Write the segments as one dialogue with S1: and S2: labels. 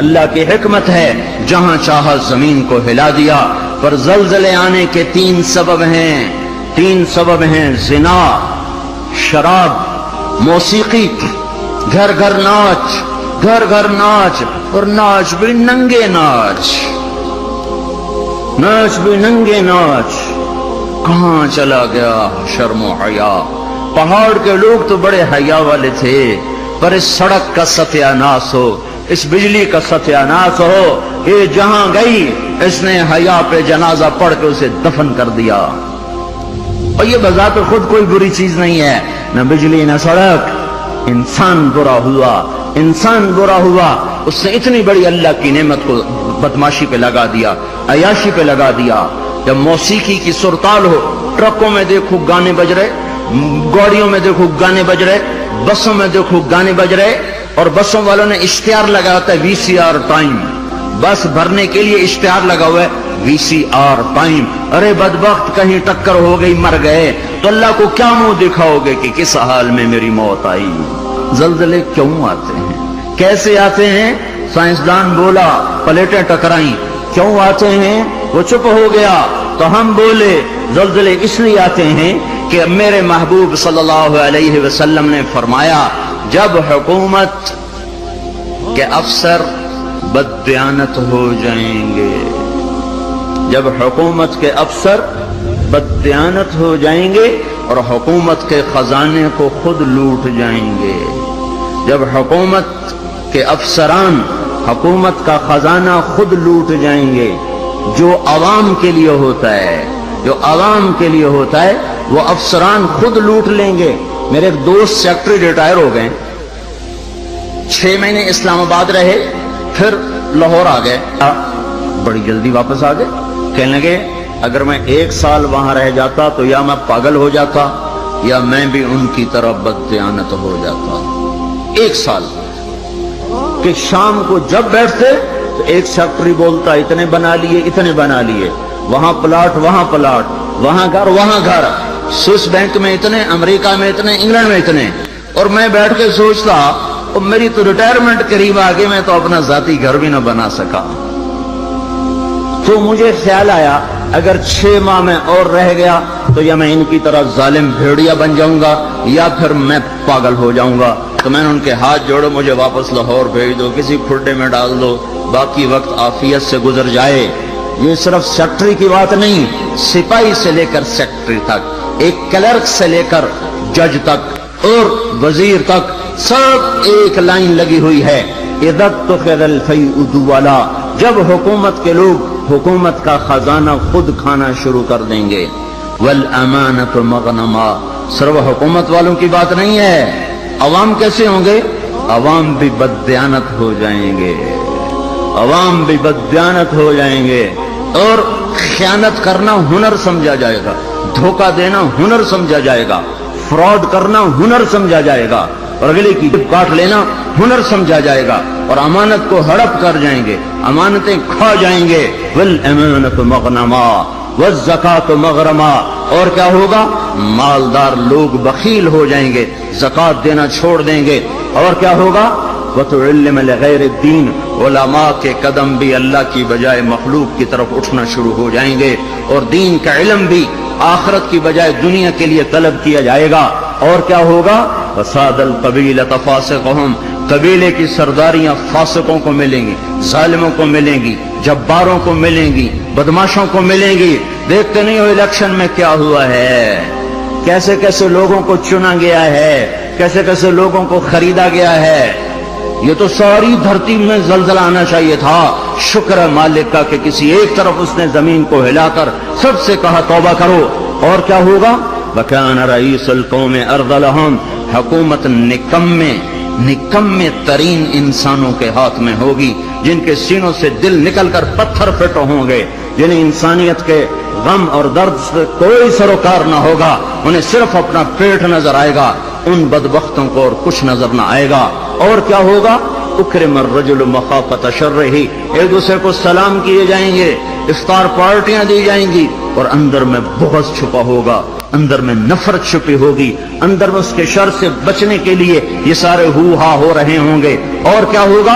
S1: اللہ کی حکمت ہے جہاں چاہا زمین کو ہلا دیا، پر زلزلے آنے کے تین سبب ہیں زنا، شراب، موسیقی، گھر گھر ناچ، اور ناچ بھی ننگے ناچ، کہاں چلا گیا شرم و حیا؟ پہاڑ کے لوگ تو بڑے حیا والے تھے، پر اس سڑک کا ستیہ ناس ہو، اس بجلی کا ستیہ ناس ہو، یہ جہاں گئی اس نے حیا پہ جنازہ پڑھ کے اسے دفن کر دیا۔ اور یہ بذات خود کوئی بری چیز نہیں ہے، نہ بجلی نہ سڑک، انسان برا ہوا، اس نے اتنی بڑی اللہ کی نعمت کو بدماشی پہ لگا دیا، عیاشی پہ لگا دیا۔ جب موسیقی کی سرتال ہو، ٹرکوں میں دیکھو گانے بج رہے، گاڑیوں میں دیکھو گانے بج رہے، بسوں میں دیکھو گانے بج رہے، اور بسوں والوں نے اشتہار لگا ہوتا ہے VCR ٹائم، بس بھرنے کے لیے اشتہار لگا ہوا ہے VCR ٹائم۔ ارے بدبخت، کہیں ٹکر ہو گئی، مر گئے تو اللہ کو کیا منہ دکھاؤ گے کہ کس حال میں میری موت آئی؟ زلزلے کیوں آتے ہیں؟ کیسے آتے ہیں؟ سائنسدان بولا پلیٹیں ٹکرائیں۔ کیوں آتے ہیں؟ وہ چپ ہو گیا تو ہم بولے زلزلے اس لیے آتے ہیں کہ میرے محبوب صلی اللہ علیہ وسلم نے فرمایا جب حکومت کے افسر بددیانت ہو جائیں گے، جب حکومت کے افسر بددیانت ہو جائیں گے اور حکومت کے خزانے کو خود لوٹ جائیں گے، جب حکومت کے افسران حکومت کا خزانہ خود لوٹ جائیں گے، جو عوام کے لیے ہوتا ہے وہ افسران خود لوٹ لیں گے۔ میرے ایک دوست سیکٹری ریٹائر ہو گئے، 6 مہینے اسلام آباد رہے، پھر لاہور آ گئے، بڑی جلدی واپس آ گئے۔ کہنے لگے اگر میں 1 سال وہاں رہ جاتا تو یا میں پاگل ہو جاتا یا میں بھی ان کی طرح بددیانت ہو جاتا۔ 1 سال کہ شام کو جب بیٹھتے تو ایک سیکٹری بولتا اتنے بنا لیے، وہاں پلاٹ، وہاں گھر، سوئس بینک میں اتنے، امریکہ میں اتنے، انگلینڈ میں اتنے، اور میں بیٹھ کے سوچتا اور میری تو ریٹائرمنٹ قریب آ گئی، میں تو اپنا ذاتی گھر بھی نہ بنا سکا۔ تو مجھے خیال آیا اگر 6 ماہ میں اور رہ گیا تو یا میں ان کی طرح ظالم بھیڑیا بن جاؤں گا یا پھر میں پاگل ہو جاؤں گا۔ تو میں نے ان کے ہاتھ جوڑے، مجھے واپس لاہور بھیج دو، کسی کھڈے میں ڈال دو، باقی وقت عافیت سے گزر جائے۔ یہ صرف سیکٹری کی بات نہیں، سپاہی سے لے کر سیکٹری تک، ایک کلرک سے لے کر جج تک اور وزیر تک، سب ایک لائن لگی ہوئی ہے، اذا اتخذ الفیء دولا، جب حکومت کے لوگ حکومت کا خزانہ خود کھانا شروع کر دیں گے۔ والامانۃ مغنما، صرف حکومت والوں کی بات نہیں ہے، عوام کیسے ہوں گے؟ عوام بھی بددیانت ہو جائیں گے، اور خیانت کرنا ہنر سمجھا جائے گا، دھوکہ دینا ہنر سمجھا جائے گا، فراڈ کرنا ہنر سمجھا جائے گا، اور اگلے کی کاٹ لینا ہنر سمجھا جائے گا، اور امانت کو ہڑپ کر جائیں گے، امانتیں کھا جائیں گے۔ والامانۃ مغنما والزکاۃ مغرما، اور کیا ہوگا؟ مالدار لوگ بخیل ہو جائیں گے، زکات دینا چھوڑ دیں گے، اور کیا ہوگا؟ وَتُعِلِّمَ لِغَيْرِ الدِّينِ، علماء کے قدم بھی اللہ کی بجائے مخلوق کی طرف اٹھنا شروع ہو جائیں گے، اور دین کا علم بھی آخرت کی بجائے دنیا کے لیے طلب کیا جائے گا، اور کیا ہوگا؟ وَسَادَ الْقَبِيلَةَ فَاسِقُهُمْ، قبیلے کی سرداریاں فاسقوں کو ملیں گی، ظالموں کو ملیں گی، جباروں کو ملیں گی، بدماشوں کو ملیں گی۔ دیکھتے نہیں ہو الیکشن میں کیا ہوا ہے، کیسے کیسے لوگوں کو چنا گیا ہے، کیسے کیسے لوگوں کو خریدا گیا ہے۔ یہ تو ساری دھرتی میں زلزلہ آنا چاہیے تھا، شکر ہے مالک کا کہ کسی ایک طرف اس نے زمین کو ہلا کر سب سے کہا توبہ کرو۔ اور کیا ہوگا؟ وَكَانَ رَئِيسُ الْقَوْمِ أَرْذَلَهُمْ، حکومت نکمے ترین انسانوں کے ہاتھ میں ہوگی، جن کے سینوں سے دل نکل کر پتھر پھٹ ہوں گے، جنہیں انسانیت کے غم اور درد سے کوئی سروکار نہ ہوگا، انہیں صرف اپنا پیٹ نظر آئے گا، ان بدبختوں کو اور کچھ نظر نہ آئے گا۔ اور کیا ہوگا؟ اکرم الرجل مخافۃ شرہ، ایک دوسرے کو سلام کیے جائیں گے، افطار پارٹیاں دی جائیں گی، اور اندر میں بغض چھپا ہوگا، اندر میں نفرت چھپی ہوگی، اندر میں اس کے شر سے بچنے کے لیے یہ سارے ہو ہا ہو رہے ہوں گے۔ اور کیا ہوگا؟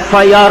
S1: FIR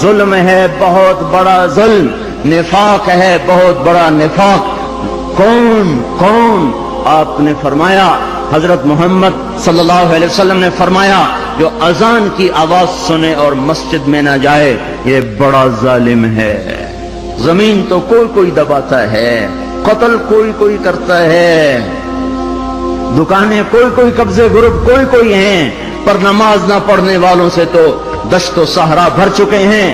S1: ظلم ہے بہت بڑا ظلم، نفاق ہے بہت بڑا نفاق۔ کون آپ نے فرمایا، حضرت محمد صلی اللہ علیہ وسلم نے فرمایا، جو اذان کی آواز سنے اور مسجد میں نہ جائے یہ بڑا ظالم ہے۔ زمین تو کوئی دباتا ہے، قتل کوئی کرتا ہے، دکانیں کوئی قبضے گروپ کوئی ہیں، پر نماز نہ پڑھنے والوں سے تو دشت و صحرا بھر چکے ہیں،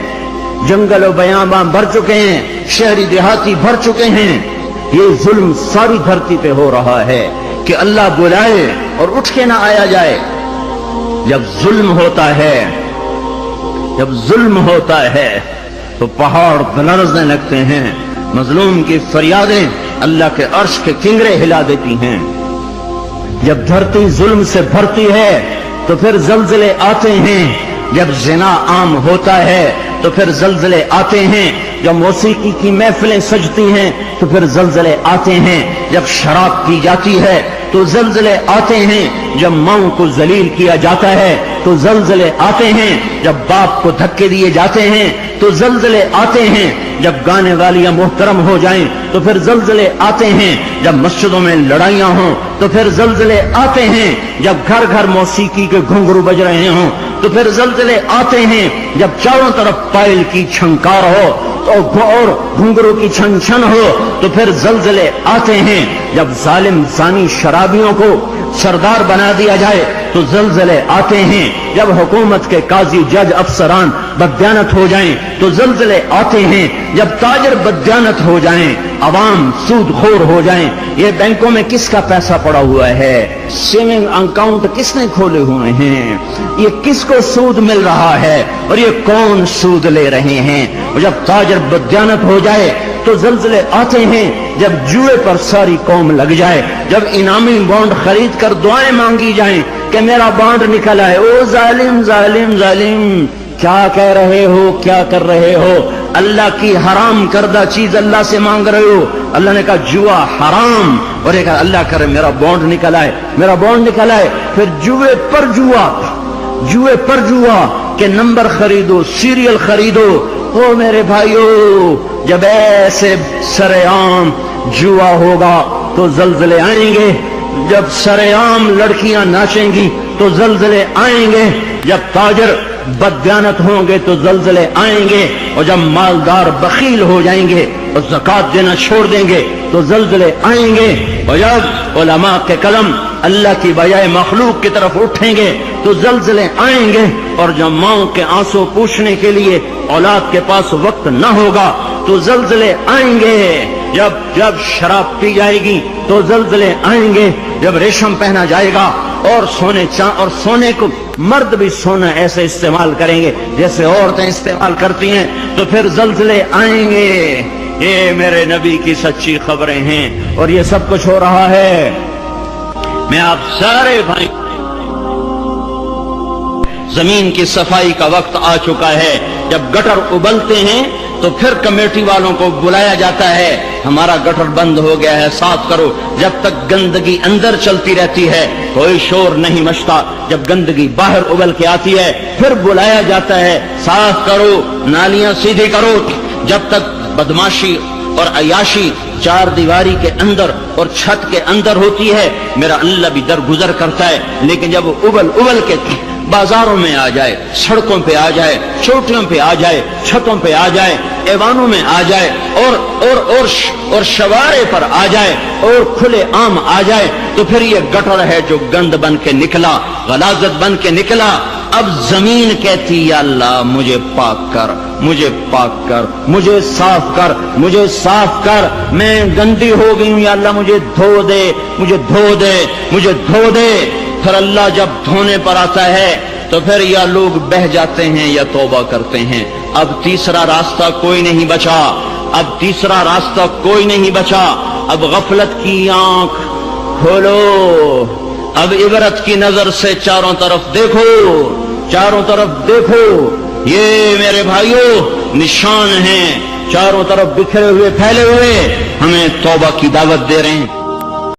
S1: جنگل و بیاباں بھر چکے ہیں، شہری دیہاتی بھر چکے ہیں۔ یہ ظلم ساری دھرتی پہ ہو رہا ہے کہ اللہ بلائے اور اٹھ کے نہ آیا جائے۔ جب ظلم ہوتا ہے تو پہاڑ لرزنے لگتے ہیں، مظلوم کی فریادیں اللہ کے عرش کے کنگرے ہلا دیتی ہیں۔ جب دھرتی ظلم سے بھرتی ہے تو پھر زلزلے آتے ہیں، جب زنا عام ہوتا ہے تو پھر زلزلے آتے ہیں، جب موسیقی کی محفلیں سجتی ہیں تو پھر زلزلے آتے ہیں، جب شراب پی جاتی ہے تو زلزلے آتے ہیں، جب ماؤں کو ذلیل کیا جاتا ہے تو زلزلے آتے ہیں، جب باپ کو دھکے دیے جاتے ہیں تو زلزلے آتے ہیں، جب گانے والیاں محترم ہو جائیں تو پھر زلزلے آتے ہیں، جب مسجدوں میں لڑائیاں ہوں تو پھر زلزلے آتے ہیں، جب گھر گھر موسیقی کے گھنگرو بج رہے ہوں تو پھر زلزلے آتے ہیں، جب چاروں طرف پائل کی چھنکار ہو اور گھنگرو کی چھن چھن ہو تو پھر زلزلے آتے ہیں، جب ظالم زانی شرابیوں کو سردار بنا دیا جائے تو زلزلے آتے ہیں، جب حکومت کے قاضی جج افسران بددیانت ہو جائیں تو زلزلے آتے ہیں، جب تاجر بددیانت ہو جائیں، عوام سود خور ہو جائیں۔ یہ بینکوں میں کس کا پیسہ پڑا ہوا ہے؟ سیونگ اکاؤنٹ کس نے کھولے ہوئے ہیں؟ یہ کس کو سود مل رہا ہے اور یہ کون سود لے رہے ہیں؟ اور جب تاجر بددیانت ہو جائے تو زلزلے آتے ہیں، جب جوئے پر ساری قوم لگ جائے، جب انعامی بانڈ خرید کر دعائیں مانگی جائیں کہ میرا بانڈ نکل آئے۔ او ظالم ظالم ظالم، کیا کہہ رہے ہو، کیا کر رہے ہو؟ اللہ کی حرام کردہ چیز اللہ سے مانگ رہے ہو۔ اللہ نے کہا جوا حرام، اور یہ کہا اللہ کرے میرا بانڈ نکل آئے، میرا بانڈ نکل آئے۔ پھر جوئے پر جوا کہ نمبر خریدو، سیریل خریدو۔ او میرے بھائیو، جب ایسے سرعام جوا ہوگا تو زلزلے آئیں گے، جب سرعام لڑکیاں ناچیں گی تو زلزلے آئیں گے، جب تاجر بددیانت ہوں گے تو زلزلے آئیں گے، اور جب مالدار بخیل ہو جائیں گے اور زکوٰۃ دینا چھوڑ دیں گے تو زلزلے آئیں گے، اور جب علماء کے قلم اللہ کی بجائے مخلوق کی طرف اٹھیں گے تو زلزلے آئیں گے، اور جب ماؤں کے آنسو پوچھنے کے لیے اولاد کے پاس وقت نہ ہوگا تو زلزلے آئیں گے، جب شراب پی جائے گی تو زلزلے آئیں گے، جب ریشم پہنا جائے گا اور سونے کو مرد بھی سونا ایسے استعمال کریں گے جیسے عورتیں استعمال کرتی ہیں تو پھر زلزلے آئیں گے۔ یہ میرے نبی کی سچی خبریں ہیں اور یہ سب کچھ ہو رہا ہے۔ میں آپ سارے بھائی، زمین کی صفائی کا وقت آ چکا ہے، جب گٹر ابلتے ہیں تو پھر کمیٹی والوں کو بلایا جاتا ہے، ہمارا گٹر بند ہو گیا ہے، صاف کرو۔ جب تک گندگی اندر چلتی رہتی ہے کوئی شور نہیں مچتا، جب گندگی باہر ابل کے آتی ہے پھر بلایا جاتا ہے، صاف کرو، نالیاں سیدھی کرو۔ جب تک بدماشی اور عیاشی چار دیواری کے اندر اور چھت کے اندر ہوتی ہے میرا اللہ بھی درگزر کرتا ہے، لیکن جب وہ ابل کے بازاروں میں آ جائے، سڑکوں پہ آ جائے، چوٹیوں پہ آ جائے، چھتوں پہ آ جائے، ایوانوں میں آ جائے، اور شوارے پر آ جائے اور کھلے عام آ جائے تو پھر یہ گٹر ہے جو گند بن کے نکلا، غلاظت بن کے نکلا۔ اب زمین کہتی یا اللہ مجھے پاک کر، مجھے پاک کر، مجھے صاف کر، مجھے صاف کر، میں گندی ہو گئی ہوں، یا اللہ مجھے دھو دے، مجھے دھو دے، مجھے دھو دے۔ پھر اللہ جب دھونے پر آتا ہے تو پھر یا لوگ بہہ جاتے ہیں یا توبہ کرتے ہیں۔ اب تیسرا راستہ کوئی نہیں بچا، اب تیسرا راستہ کوئی نہیں بچا۔ اب غفلت کی آنکھ کھولو، اب عبرت کی نظر سے چاروں طرف دیکھو، چاروں طرف دیکھو، یہ میرے بھائیوں نشان ہیں چاروں طرف بکھرے ہوئے پھیلے ہوئے، ہمیں توبہ کی دعوت دے رہے ہیں۔